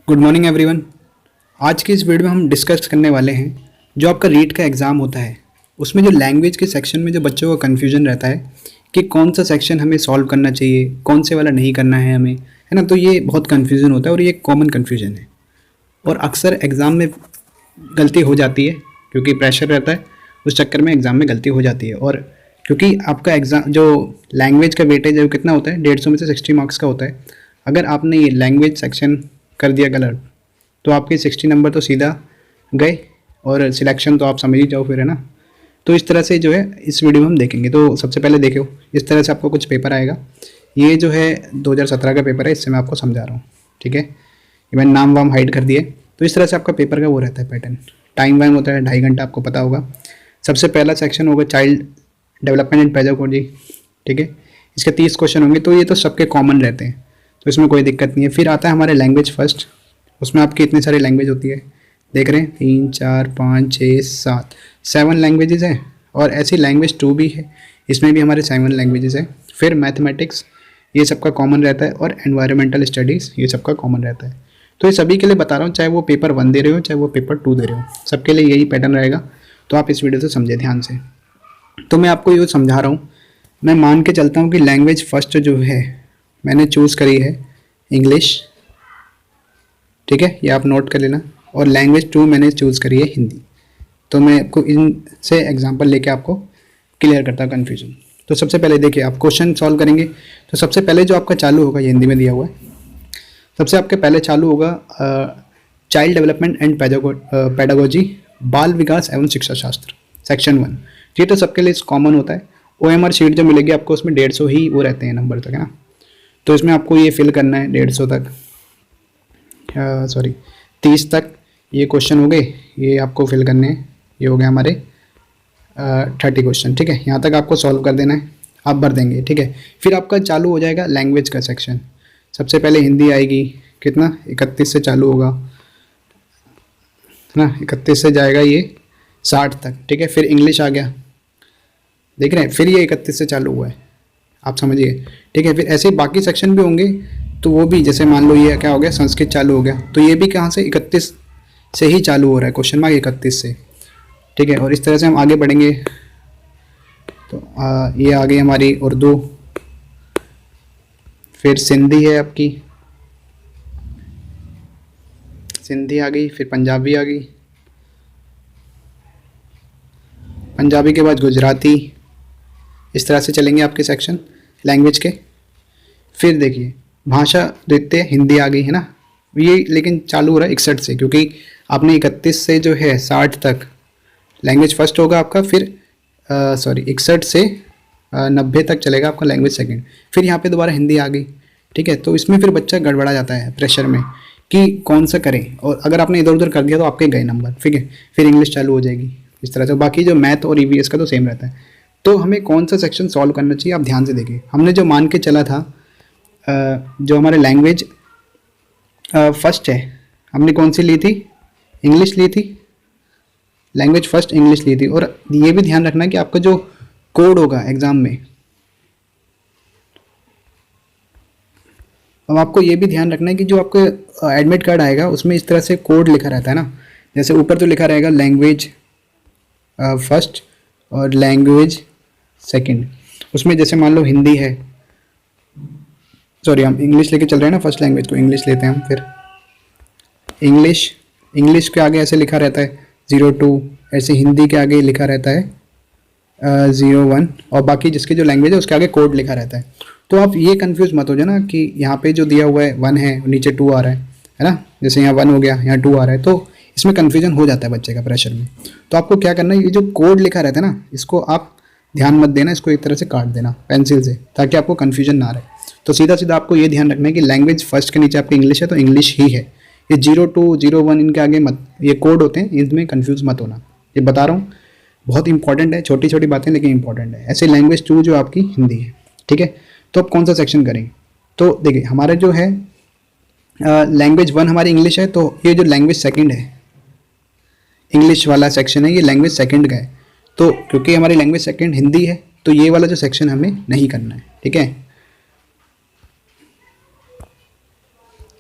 Good morning everyone. आज की इस वीडियो में हम डिस्कस करने वाले हैं जो आपका रीट का एग्ज़ाम होता है उसमें जो लैंग्वेज के सेक्शन में जो बच्चों को कन्फ्यूजन रहता है कि कौन सा सेक्शन हमें सॉल्व करना चाहिए, कौन से वाला नहीं करना है हमें, है ना। तो ये बहुत कन्फ्यूजन होता है और ये कॉमन कन्फ्यूजन है और अक्सर एग्ज़ाम में गलती हो जाती है क्योंकि प्रेशर रहता है। उस चक्कर में एग्ज़ाम में गलती हो जाती है और क्योंकि आपका एग्ज़ाम जो लैंग्वेज का वेटेज है वो कितना होता है, 150 में से 60 मार्क्स का होता है। अगर आपने ये लैंग्वेज सेक्शन कर दिया गलत तो आपके 60 नंबर तो सीधा गए और सिलेक्शन तो आप समझ ही जाओ फिर, है ना। तो इस तरह से जो है इस वीडियो में हम देखेंगे। तो सबसे पहले देखो, इस तरह से आपको कुछ पेपर आएगा। ये जो है 2017 का पेपर है, इससे मैं आपको समझा रहा हूँ, ठीक है। ये मैंने नाम वाम हाइड कर दिए। तो इस तरह से आपका पेपर का वो रहता है पैटर्न। टाइम वाइम होता है 2.5 घंटा, आपको पता होगा। सबसे पहला सेक्शन होगा चाइल्ड डेवलपमेंट एंड पेडागोजी, ठीक है। इसके 30 क्वेश्चन होंगे, तो ये तो सबके कॉमन रहते हैं, तो इसमें कोई दिक्कत नहीं है। फिर आता है हमारे लैंग्वेज फर्स्ट। उसमें आपकी इतनी सारी लैंग्वेज होती है, देख रहे हैं 3 4 5 6 7 7 लैंग्वेजेस हैं। और ऐसी लैंग्वेज 2 भी है, इसमें भी हमारे 7 लैंग्वेजेस हैं। फिर मैथमेटिक्स, ये सबका कॉमन रहता है। और एनवायरमेंटल स्टडीज़, ये सबका कॉमन रहता है। तो ये सभी के लिए बता रहा हूँ, चाहे वो पेपर 1 दे रहे हो चाहे वो पेपर 2 दे रहे हो, सबके लिए यही पैटर्न रहेगा। तो आप इस वीडियो से समझे ध्यान से। तो मैं आपको ये समझा रहा हूँ, मैं मान के चलता हूँ कि लैंग्वेज फर्स्ट जो है मैंने चूज़ करी है इंग्लिश, ठीक है, ये आप नोट कर लेना। और लैंग्वेज 2 मैंने चूज़ करी है हिंदी। तो मैं आपको इनसे एग्जांपल लेके आपको क्लियर करता हूँ कन्फ्यूजन। तो सबसे पहले देखिए, आप क्वेश्चन सॉल्व करेंगे तो सबसे पहले जो आपका चालू होगा, ये हिंदी में दिया हुआ है। सबसे आपके पहले चालू होगा चाइल्ड डेवलपमेंट एंड पेडागोजी, बाल विकास एवं शिक्षा शास्त्र, सेक्शन 1। ये तो सबके लिए कॉमन होता है। OMR शीट जो मिलेगी आपको उसमें 150 ही वो रहते हैं नंबर तक, है ना। तो इसमें आपको ये फिल करना है 150 तक, सॉरी 30 तक ये क्वेश्चन हो गए, ये आपको फिल करने हैं। ये हो गया हमारे 30 क्वेश्चन, ठीक है। यहाँ तक आपको सॉल्व कर देना है, आप भर देंगे, ठीक है। फिर आपका चालू हो जाएगा लैंग्वेज का सेक्शन। सबसे पहले हिंदी आएगी, कितना 31 से चालू होगा, है ना। 31 से जाएगा ये 60 तक, ठीक है। फिर इंग्लिश आ गया, देख रहे हैं, फिर ये 31 से चालू हुआ है, आप समझिए, ठीक है। फिर ऐसे बाकी सेक्शन भी होंगे, तो वो भी जैसे मान लो ये क्या हो गया, संस्कृत चालू हो गया, तो ये भी कहाँ से 31 से ही चालू हो रहा है, क्वेश्चन मार्क 31 से, ठीक है। और इस तरह से हम आगे बढ़ेंगे। तो ये आ गई हमारी उर्दू, फिर सिंधी है आपकी, सिंधी आ गई। फिर पंजाबी आ गई, पंजाबी के बाद गुजराती। इस तरह से चलेंगे आपके सेक्शन लैंग्वेज के। फिर देखिए भाषा द्वितीय हिंदी आ गई, है ना। ये लेकिन चालू हो रहा है 61 से, क्योंकि आपने 31 से जो है 60 तक लैंग्वेज फर्स्ट होगा आपका। फिर सॉरी 61 से 90 तक चलेगा आपका लैंग्वेज सेकंड। फिर यहाँ पे दोबारा हिंदी आ गई, ठीक है। तो इसमें फिर बच्चा गड़बड़ा जाता है प्रेशर में कि कौन सा करें, और अगर आपने इधर उधर कर दिया तो आपके गए नंबर, ठीक है। फिर इंग्लिश चालू हो जाएगी इस तरह से। बाकी जो मैथ और EVS का तो सेम रहता है। तो हमें कौन सा सेक्शन सॉल्व करना चाहिए, आप ध्यान से देखिए। हमने जो मान के चला था जो हमारे लैंग्वेज फर्स्ट है, हमने कौन सी ली थी, इंग्लिश ली थी, लैंग्वेज फर्स्ट इंग्लिश ली थी। और ये भी ध्यान रखना है कि आपका जो कोड होगा एग्जाम में, अब आपको ये भी ध्यान रखना है कि जो आपका एडमिट कार्ड आएगा उसमें इस तरह से कोड लिखा रहता है ना। जैसे ऊपर तो लिखा रहेगा लैंग्वेज फर्स्ट और लैंग्वेज सेकंड। उसमें जैसे मान लो हिंदी है, सॉरी हम इंग्लिश लेके चल रहे हैं ना, फर्स्ट लैंग्वेज को इंग्लिश लेते हैं हम। फिर इंग्लिश, इंग्लिश के आगे ऐसे लिखा रहता है 02, ऐसे हिंदी के आगे लिखा रहता है 01, और बाकी जिसकी जो लैंग्वेज है उसके आगे कोड लिखा रहता है। तो आप ये कंफ्यूज मत हो जाना कि यहाँ पे जो दिया हुआ है 1 है, नीचे 2 आ रहा है ना। जैसे यहाँ 1 हो गया, यहाँ 2 आ रहा है, तो इसमें कन्फ्यूजन हो जाता है बच्चे का प्रेशर में। तो आपको क्या करना है, ये जो कोड लिखा रहता है ना, इसको आप ध्यान मत देना, इसको एक तरह से काट देना पेंसिल से, ताकि आपको कन्फ्यूजन ना रहे। तो सीधा सीधा आपको ये ध्यान रखना है कि लैंग्वेज फर्स्ट के नीचे आपकी इंग्लिश है तो इंग्लिश ही है। ये 02 01 इनके आगे मत, ये कोड होते हैं, इनमें कन्फ्यूज मत होना। ये बता रहा हूँ, बहुत इंपॉर्टेंट है, छोटी छोटी बातें लेकिन इंपॉर्टेंट है। ऐसे लैंग्वेज 2 जो आपकी हिंदी है, ठीक है। तो अब कौन सा सेक्शन करेंगे, तो देखिए हमारा जो है लैंग्वेज 1 हमारी इंग्लिश है, तो ये जो लैंग्वेज सेकंड है, इंग्लिश वाला सेक्शन है, ये लैंग्वेज सेकंड का है। तो क्योंकि हमारी लैंग्वेज सेकंड हिंदी है, तो ये वाला जो सेक्शन हमें नहीं करना है, ठीक है।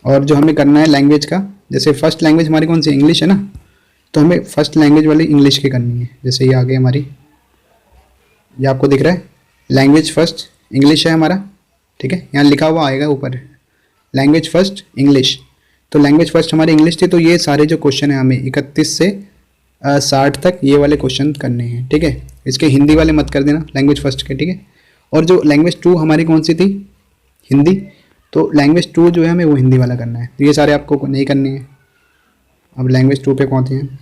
और जो हमें करना है लैंग्वेज का, जैसे फर्स्ट लैंग्वेज हमारी कौन सी इंग्लिश है ना, तो हमें फर्स्ट लैंग्वेज वाली इंग्लिश की करनी है। जैसे ये आ गई हमारी, ये आपको दिख रहा है लैंग्वेज फर्स्ट इंग्लिश है हमारा, ठीक है, यहाँ लिखा हुआ आएगा ऊपर लैंग्वेज फर्स्ट इंग्लिश। तो लैंग्वेज फर्स्ट हमारी इंग्लिश थी, तो ये सारे जो क्वेश्चन है हमें 31 से 60 तक ये वाले क्वेश्चन करने हैं, ठीक है। इसके हिंदी वाले मत कर देना लैंग्वेज फर्स्ट के, ठीक है। और जो लैंग्वेज टू हमारी कौन सी थी, हिंदी, तो लैंग्वेज टू जो है हमें वो हिंदी वाला करना है, तो ये सारे आपको नहीं करने हैं। अब लैंग्वेज टू पे कौन सी हैं,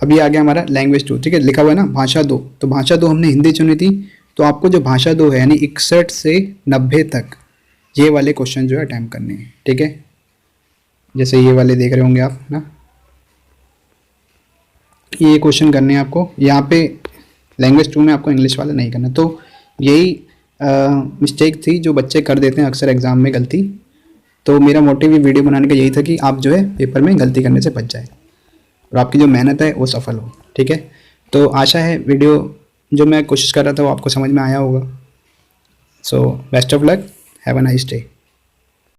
अब ये आ गया हमारा लैंग्वेज टू, ठीक है, लिखा हुआ है ना भाषा दो, तो भाषा दो हमने हिंदी चुनी थी, तो आपको जो भाषा दो है यानी 61 से 90 तक ये वाले क्वेश्चन जो है अटैम्प्ट करने हैं, ठीक है। जैसे ये वाले देख रहे होंगे आप ना, ये क्वेश्चन करने हैं आपको, यहाँ पे लैंग्वेज टू में आपको इंग्लिश वाला नहीं करना। तो यही मिस्टेक थी जो बच्चे कर देते हैं अक्सर एग्ज़ाम में गलती। तो मेरा मोटिव ये वीडियो बनाने का यही था कि आप जो है पेपर में गलती करने से बच जाए और आपकी जो मेहनत है वो सफल हो, ठीक है। तो आशा है वीडियो जो मैं कोशिश कर रहा था वो आपको समझ में आया होगा। So best of luck, have a nice day.